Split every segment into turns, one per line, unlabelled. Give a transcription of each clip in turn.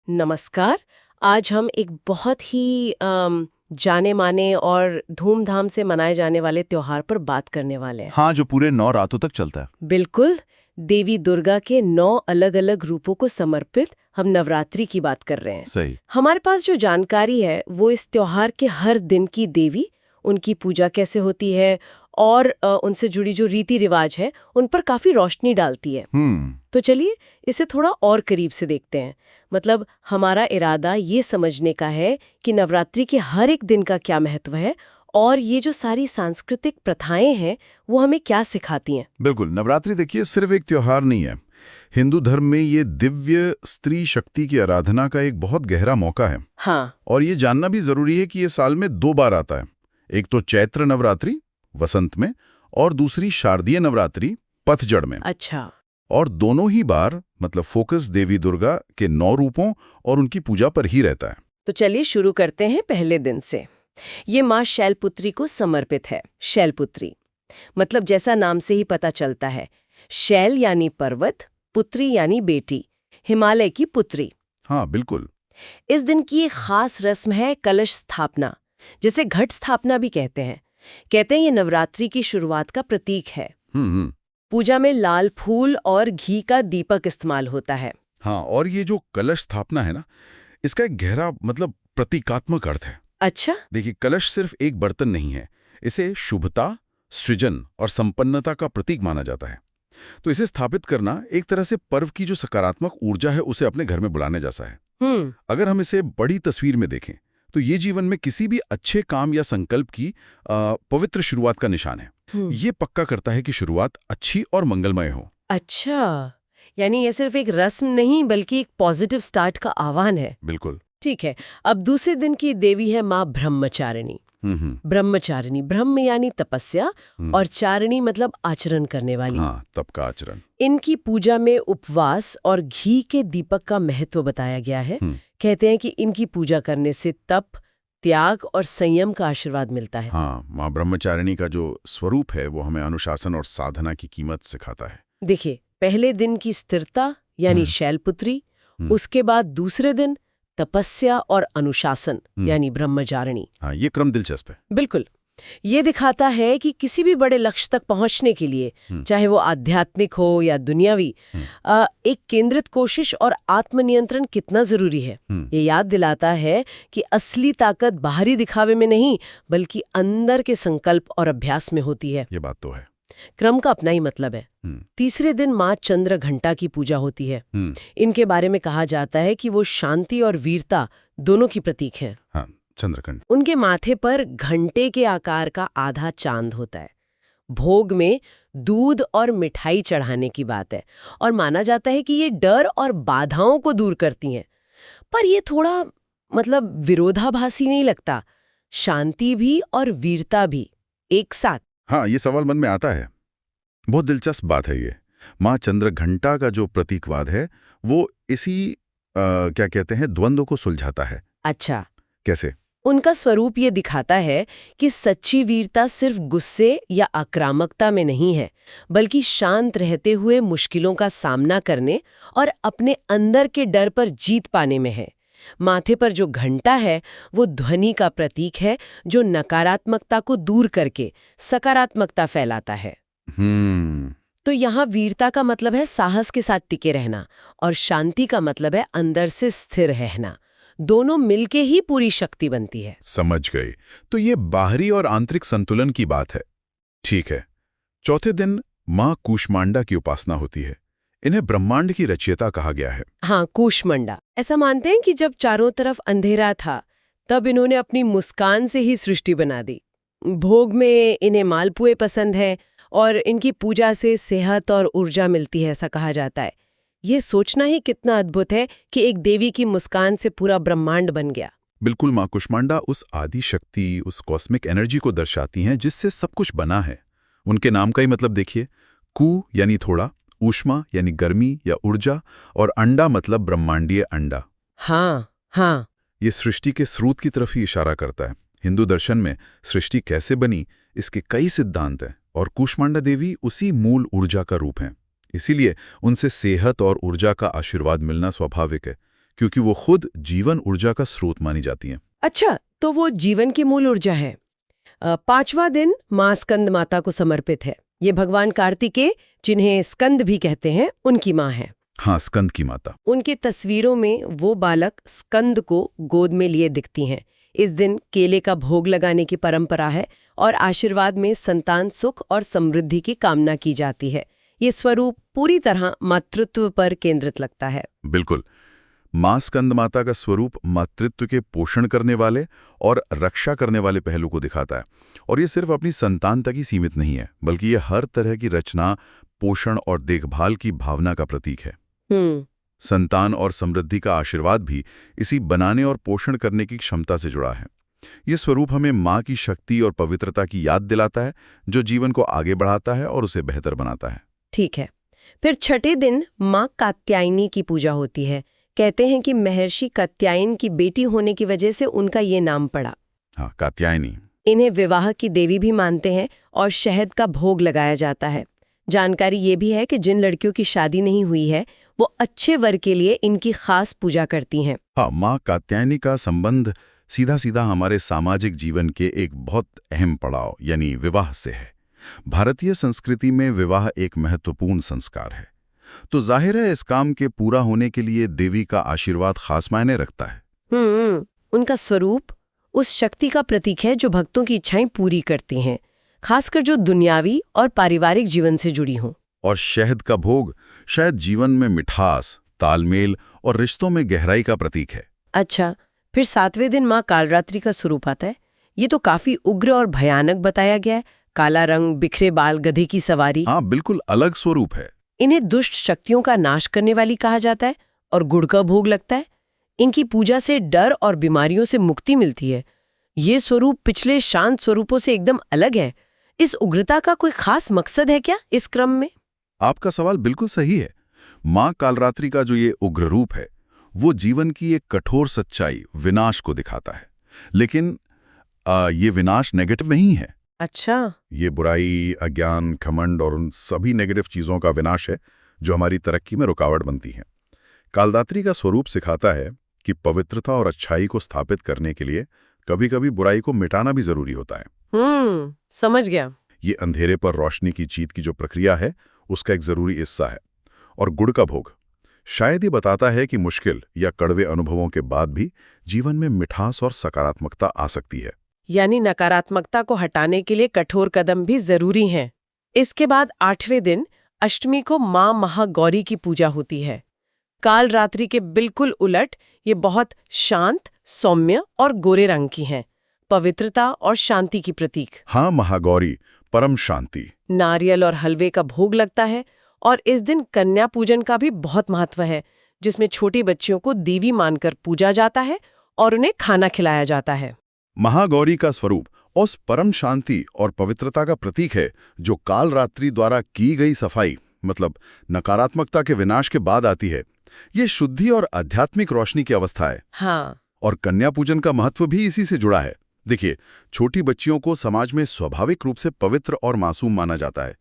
नमस्कार। आज हम एक बहुत ही जाने माने और धूमधाम से मनाए जाने वाले त्योहार पर बात करने वाले हैं।
हाँ, जो पूरे 9 रातों तक चलता है।
बिल्कुल। देवी दुर्गा के 9 अलग-अलग रूपों को समर्पित हम नवरात्रि की बात कर रहे हैं।
सही।
हमारे पास जो जानकारी है वो इस त्योहार के हर दिन की देवी, उनकी पूजा कैसे होती है और उनसे जुड़ी जो रीति रिवाज है उन पर काफी रोशनी डालती है। तो चलिए इसे थोड़ा और करीब से देखते हैं। मतलब हमारा इरादा ये समझने का है कि नवरात्रि के हर एक दिन का क्या महत्व है और ये जो सारी सांस्कृतिक प्रथाएं हैं वो हमें क्या सिखाती हैं।
बिल्कुल। नवरात्रि देखिए सिर्फ एक त्योहार नहीं है। हिंदू धर्म में ये दिव्य स्त्री शक्ति की आराधना का एक बहुत गहरा मौका है।
हाँ।
और ये जानना भी जरूरी है कि ये साल में 2 बार आता है। एक तो चैत्र नवरात्रि वसंत में और दूसरी शारदीय नवरात्रि पतझड़ में।
अच्छा।
और दोनों ही बार मतलब फोकस देवी दुर्गा के 9 रूपों और उनकी पूजा पर ही रहता है।
तो चलिए शुरू करते हैं पहले दिन से। ये माँ शैलपुत्री को समर्पित है। शैलपुत्री मतलब जैसा नाम से ही पता चलता है, शैल यानी पर्वत, पुत्री यानी बेटी, हिमालय की पुत्री।
हाँ बिल्कुल।
इस दिन की एक खास रस्म है कलश स्थापना, जिसे घट स्थापना भी कहते हैं। ये नवरात्रि की शुरुआत का प्रतीक है। पूजा में लाल फूल और घी का दीपक इस्तेमाल होता है।
हाँ, और ये जो कलश स्थापना है ना, इसका एक गहरा मतलब प्रतीकात्मक अर्थ है।
अच्छा।
देखिए, कलश सिर्फ एक बर्तन नहीं है, इसे शुभता, सृजन और संपन्नता का प्रतीक माना जाता है। तो इसे स्थापित करना एक तरह से पर्व की जो सकारात्मक ऊर्जा है उसे अपने घर में बुलाने जैसा है। अगर हम इसे बड़ी तस्वीर में देखें तो ये जीवन में किसी भी अच्छे काम या संकल्प की पवित्र शुरुआत का निशान है। ये पक्का करता है कि शुरुआत अच्छी और मंगलमय हो।
अच्छा, यानी ये सिर्फ एक रस्म नहीं बल्कि एक पॉजिटिव स्टार्ट का आह्वान है।
बिल्कुल।
ठीक है। अब दूसरे दिन की देवी है माँ ब्रह्मचारिणी। ब्रह्मचारिणी, ब्रह्म यानी तपस्या और चारिणी मतलब आचरण करने वाली।
हाँ, तप का आचरण।
इनकी पूजा में उपवास और घी के दीपक का महत्व बताया गया है। कहते हैं कि इनकी पूजा करने से तप, त्याग और संयम का आशीर्वाद मिलता है।
हाँ, माँ ब्रह्मचारिणी का जो स्वरूप है वो हमें अनुशासन और साधना की कीमत सिखाता है।
देखिए, पहले दिन की स्थिरता यानी शैलपुत्री, उसके बाद दूसरे दिन तपस्या और अनुशासन यानी ब्रह्मचारिणी।
हाँ, ये क्रम दिलचस्प है।
बिल्कुल। ये दिखाता है कि किसी भी बड़े लक्ष्य तक पहुंचने के लिए, चाहे वो आध्यात्मिक हो या दुनियावी, एक केंद्रित कोशिश और आत्मनियंत्रण कितना जरूरी है। ये याद दिलाता है कि असली ताकत बाहरी दिखावे में नहीं बल्कि अंदर के संकल्प और अभ्यास में होती है।
ये बात तो है।
क्रम का अपना ही मतलब है। तीसरे दिन माँ चंद्र घंटा की पूजा होती है। इनके बारे में कहा जाता है कि वो शांति और वीरता दोनों की प्रतीक हैं।
हाँ, चंद्रघंट।
उनके माथे पर घंटे के आकार का आधा चांद होता है। भोग में दूध और मिठाई चढ़ाने की बात है और माना जाता है कि ये डर और बाधाओं को दूर करती हैं। पर ये थोड़ा मतलब विरोधाभासी नहीं लगता? शांति भी और वीरता भी एक साथ।
हाँ, ये सवाल मन में आता है। बहुत दिलचस्प बात है ये। माँ चंद्रघंटा का जो प्रतीकवाद है वो इसी क्या कहते हैं द्वंद्व को सुलझाता है।
अच्छा,
कैसे?
उनका स्वरूप ये दिखाता है कि सच्ची वीरता सिर्फ गुस्से या आक्रामकता में नहीं है, बल्कि शांत रहते हुए मुश्किलों का सामना करने और अपने अंदर के डर पर जीत पाने में है। माथे पर जो घंटा है वो ध्वनि का प्रतीक है जो नकारात्मकता को दूर करके सकारात्मकता फैलाता है। तो यहाँ वीरता का मतलब है साहस के साथ टिके रहना और शांति का मतलब है अंदर से स्थिर रहना। दोनों मिलके ही पूरी शक्ति बनती है।
समझ गए। तो ये बाहरी और आंतरिक संतुलन की बात है। ठीक है। चौथे दिन माँ कूष्मांडा की उपासना होती है। इन्हें ब्रह्मांड की रचयिता कहा गया है।
हाँ, कूष्मांडा। ऐसा मानते हैं कि जब चारों तरफ अंधेरा था तब इन्होंने अपनी मुस्कान से ही सृष्टि बना दी। भोग में इन्हें मालपुए पसंद है और इनकी पूजा से सेहत और ऊर्जा मिलती है, ऐसा कहा जाता है। ये सोचना ही कितना अद्भुत है कि एक देवी की मुस्कान से पूरा ब्रह्मांड बन गया।
बिल्कुल। माँ कुष्मांडा उस आदि शक्ति, उस कॉस्मिक एनर्जी को दर्शाती हैं जिससे सब कुछ बना है। उनके नाम का ही मतलब देखिए, कु यानी थोड़ा, ऊष्मा यानी गर्मी या ऊर्जा और अंडा मतलब ब्रह्मांडीय अंडा।
हाँ हाँ,
ये सृष्टि के स्रोत की तरफ ही इशारा करता है। हिंदू दर्शन में सृष्टि कैसे बनी इसके कई सिद्धांत हैं और कूष्मांडा देवी उसी मूल ऊर्जा का रूप हैं। इसीलिए उनसे सेहत और ऊर्जा का आशीर्वाद मिलना स्वाभाविक है, क्योंकि वो खुद जीवन ऊर्जा का स्रोत मानी जाती हैं।
अच्छा, तो वो जीवन की मूल ऊर्जा है। 5वां दिन माँ स्कंद माता को समर्पित है। ये भगवान कार्तिकेय, जिन्हें स्कंद भी कहते हैं, उनकी माँ है।
हाँ, स्कंद की माता।
उनकी तस्वीरों में वो बालक स्कंद को गोद में लिए दिखती हैं। इस दिन केले का भोग लगाने की परंपरा है और आशीर्वाद में संतान सुख और समृद्धि की कामना की जाती है। ये स्वरूप पूरी तरह मातृत्व पर केंद्रित लगता है।
बिल्कुल। माँ स्कंद माता का स्वरूप मातृत्व के पोषण करने वाले और रक्षा करने वाले पहलू को दिखाता है। और ये सिर्फ अपनी संतान तक ही सीमित नहीं है, बल्कि ये हर तरह की रचना, पोषण और देखभाल की भावना का प्रतीक है। संतान और समृद्धि का आशीर्वाद भी इसी बनाने और पोषण करने की क्षमता से जुड़ा है। ये स्वरूप हमें माँ की शक्ति और पवित्रता की याद दिलाता है, जो जीवन को आगे बढ़ाता है और उसे बेहतर बनाता है।
ठीक है। फिर छठे दिन माँ कात्यायनी की पूजा होती है। कहते हैं कि महर्षि कात्यायन की बेटी होने की वजह से उनका ये नाम पड़ा।
हाँ, कात्यायनी।
इन्हें विवाह की देवी भी मानते हैं और शहद का भोग लगाया जाता है। जानकारी ये भी है कि जिन लड़कियों की शादी नहीं हुई है, वो अच्छे वर के लिए इनकी खास पूजा करती हैं।
हाँ, माँ कात्यायनी का संबंध सीधा सीधा हमारे सामाजिक जीवन के एक बहुत अहम पड़ाव यानी विवाह से है। भारतीय संस्कृति में विवाह एक महत्वपूर्ण संस्कार है, तो जाहिर है इस काम के पूरा होने के लिए देवी का आशीर्वाद खास मायने रखता है।
उनका स्वरूप उस शक्ति का प्रतीक है जो भक्तों की इच्छाएं पूरी करती हैं, खासकर जो दुनियावी और पारिवारिक जीवन से जुड़ी हों।
और शहद का भोग शायद जीवन में मिठास, तालमेल और रिश्तों में गहराई का प्रतीक है।
अच्छा, फिर 7वें दिन माँ कालरात्रि का स्वरूप आता है। ये तो काफी उग्र और भयानक बताया गया है। काला रंग, बिखरे बाल, गधे की सवारी।
हाँ, बिल्कुल अलग स्वरूप है।
इन्हें दुष्ट शक्तियों का नाश करने वाली कहा जाता है और गुड़ का भोग लगता है। इनकी पूजा से डर और बीमारियों से मुक्ति मिलती है। ये स्वरूप पिछले शांत स्वरूपों से एकदम अलग है। इस उग्रता का कोई खास मकसद है क्या इस क्रम में?
आपका सवाल बिल्कुल सही है। माँ कालरात्रि का जो ये उग्र रूप है, वो जीवन की एक कठोर सच्चाई, विनाश को दिखाता है। लेकिन ये विनाश नेगेटिव नहीं है।
अच्छा,
ये बुराई, अज्ञान, घमंड और उन सभी नेगेटिव चीजों का विनाश है जो हमारी तरक्की में रुकावट बनती हैं। कालरात्रि का स्वरूप सिखाता है कि पवित्रता और अच्छाई को स्थापित करने के लिए कभी-कभी बुराई को मिटाना भी जरूरी होता है।
समझ गया।
ये अंधेरे पर रोशनी की जीत की जो प्रक्रिया है, उसका एक जरूरी हिस्सा है। और गुड़ का भोग शायद ये बताता है कि मुश्किल या कड़वे अनुभवों के बाद भी जीवन में मिठास और सकारात्मकता आ सकती है।
यानी नकारात्मकता को हटाने के लिए कठोर कदम भी जरूरी हैं। इसके बाद 8वें दिन अष्टमी को माँ महागौरी की पूजा होती है। काल रात्रि के बिल्कुल उलट ये बहुत शांत, सौम्य और गोरे रंग की हैं। पवित्रता और शांति की प्रतीक।
हाँ, महागौरी, परम शांति।
नारियल और हलवे का भोग लगता है और इस दिन कन्या पूजन का भी बहुत महत्व है, जिसमें छोटी बच्चियों को देवी मानकर पूजा जाता है और उन्हें खाना खिलाया जाता है।
महागौरी का स्वरूप उस परम शांति और पवित्रता का प्रतीक है जो काल रात्रि द्वारा की गई सफाई, मतलब नकारात्मकता के विनाश के बाद आती है। ये शुद्धि और आध्यात्मिक रोशनी की अवस्था है।
हाँ,
और कन्या पूजन का महत्व भी इसी से जुड़ा है। देखिए, छोटी बच्चियों को समाज में स्वाभाविक रूप से पवित्र और मासूम माना जाता है।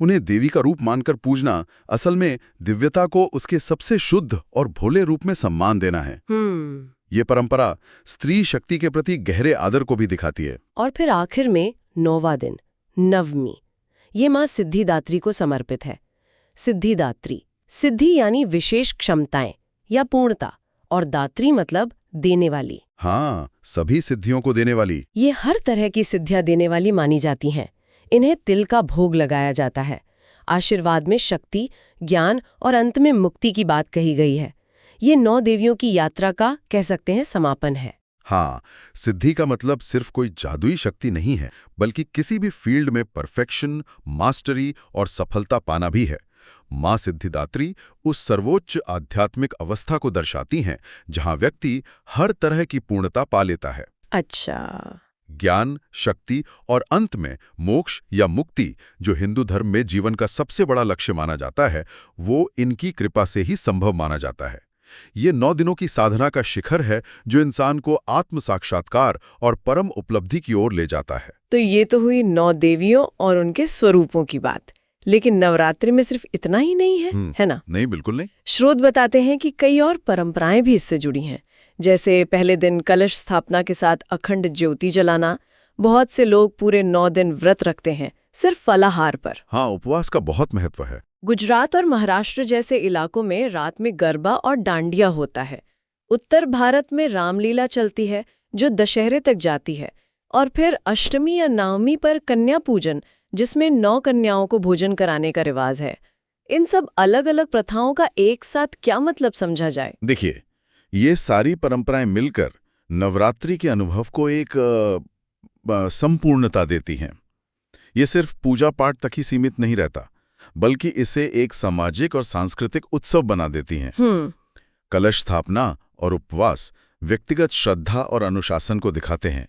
उन्हें देवी का रूप मानकर पूजना असल में दिव्यता को उसके सबसे शुद्ध और भोले रूप में सम्मान देना है। ये परंपरा स्त्री शक्ति के प्रति गहरे आदर को भी दिखाती है।
और फिर आखिर में 9वां दिन, नवमी, ये माँ सिद्धिदात्री को समर्पित है। सिद्धिदात्री, सिद्धि यानी विशेष क्षमताएं या पूर्णता, और दात्री मतलब देने वाली।
हाँ, सभी सिद्धियों को देने वाली।
ये हर तरह की सिद्धियां देने वाली मानी जाती हैं। इन्हें तिल का भोग लगाया जाता है। आशीर्वाद में शक्ति, ज्ञान और अंत में मुक्ति की बात कही गई है। ये 9 देवियों की यात्रा का कह सकते हैं समापन है।
हाँ, सिद्धि का मतलब सिर्फ कोई जादुई शक्ति नहीं है, बल्कि किसी भी फील्ड में परफेक्शन, मास्टरी और सफलता पाना भी है। माँ सिद्धिदात्री उस सर्वोच्च आध्यात्मिक अवस्था को दर्शाती हैं जहां व्यक्ति हर तरह की पूर्णता पा लेता है।
अच्छा,
ज्ञान, शक्ति और अंत में मोक्ष या मुक्ति, जो हिंदू धर्म में जीवन का सबसे बड़ा लक्ष्य माना जाता है, वो इनकी कृपा से ही संभव माना जाता है। ये 9 दिनों की साधना का शिखर है जो इंसान को आत्म साक्षात्कार और परम उपलब्धि की ओर ले जाता है।
तो ये तो हुई 9 देवियों और उनके स्वरूपों की बात। लेकिन नवरात्रि में सिर्फ इतना ही नहीं है, है ना?
नहीं, बिल्कुल नहीं।
स्रोत बताते हैं कि कई और परंपराएं भी इससे जुड़ी हैं, जैसे पहले दिन कलश स्थापना के साथ अखंड ज्योति जलाना। बहुत से लोग पूरे 9 दिन व्रत रखते हैं, सिर्फ फलाहार पर।
हाँ, उपवास का बहुत महत्व है।
गुजरात और महाराष्ट्र जैसे इलाकों में रात में गरबा और डांडिया होता है। उत्तर भारत में रामलीला चलती है, जो दशहरे तक जाती है। और फिर अष्टमी या नवमी पर कन्या पूजन, जिसमें 9 कन्याओं को भोजन कराने का रिवाज है। इन सब अलग अलग प्रथाओं का एक साथ क्या मतलब समझा जाए?
देखिए, ये सारी परंपराएं मिलकर नवरात्रि के अनुभव को एक संपूर्णता देती हैं। ये सिर्फ पूजा पाठ तक ही सीमित नहीं रहता, बल्कि इसे एक सामाजिक और सांस्कृतिक उत्सव बना देती हैं। कलश स्थापना और उपवास व्यक्तिगत श्रद्धा और अनुशासन को दिखाते हैं।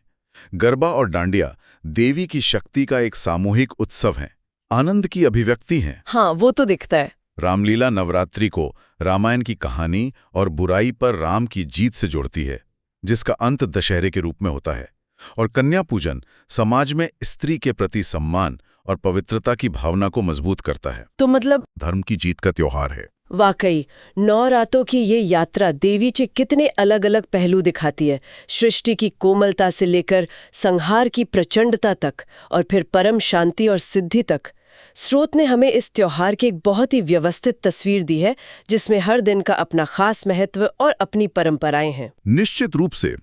गरबा और डांडिया देवी की शक्ति का एक सामूहिक उत्सव है, आनंद की अभिव्यक्ति है।
हाँ, वो तो दिखता है।
रामलीला नवरात्रि को रामायण की कहानी और बुराई पर राम की जीत से जोड़ती है, जिसका अंत दशहरे के रूप में होता है। और कन्या पूजन समाज में स्त्री के प्रति सम्मान और पवित्रता की भावना को मजबूत करता है।
तो मतलब
धर्म की जीत का त्योहार है।
वाकई 9 रातों की ये यात्रा देवी के कितने अलग अलग पहलू दिखाती है, सृष्टि की कोमलता से लेकर संहार की प्रचंडता तक, और फिर परम शांति और सिद्धि तक। स्रोत ने हमें इस त्योहार की एक बहुत ही व्यवस्थित तस्वीर दी है, जिसमें हर दिन का अपना खास महत्व और अपनी परंपराएं हैं।
निश्चित रूप से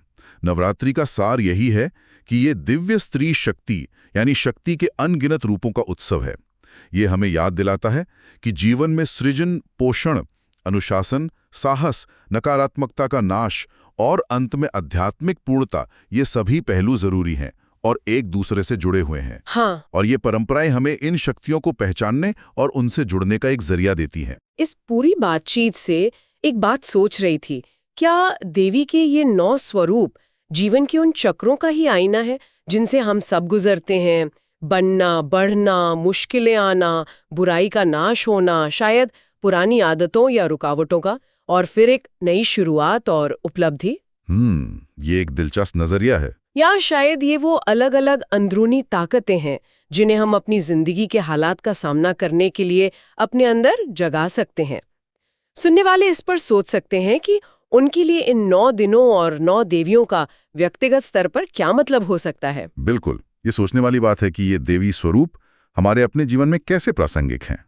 नवरात्रि का सार यही है कि ये दिव्य स्त्री शक्ति यानी शक्ति के अनगिनत रूपों का उत्सव है। ये हमें याद दिलाता है कि जीवन में सृजन, पोषण, अनुशासन, साहस, नकारात्मकता का नाश और अंत में आध्यात्मिक पूर्णता, ये सभी पहलू जरूरी हैं और एक दूसरे से जुड़े हुए हैं।
हाँ।
और ये परंपराएं हमें इन शक्तियों को पहचानने और उनसे जुड़ने का एक जरिया देती हैं।
इस पूरी बातचीत से एक बात सोच रही थी, क्या देवी के ये 9 स्वरूप जीवन के उन चक्रों का ही आईना है जिनसे हम सब गुजरते हैं? बनना, बढ़ना, मुश्किलें आना, बुराई का नाश होना, शायद पुरानी आदतों या रुकावटों का, और फिर एक नई शुरुआत और उपलब्धि।
ये एक दिलचस्प नजरिया है।
या शायद ये वो अलग अलग अंदरूनी ताकतें हैं जिन्हें हम अपनी जिंदगी के हालात का सामना करने के लिए अपने अंदर जगा सकते हैं। सुनने वाले इस पर सोच सकते हैं कि उनके लिए इन 9 दिनों और 9 देवियों का व्यक्तिगत स्तर पर क्या मतलब हो सकता है।
बिल्कुल, ये सोचने वाली बात है कि ये देवी स्वरूप हमारे अपने जीवन में कैसे प्रासंगिक हैं।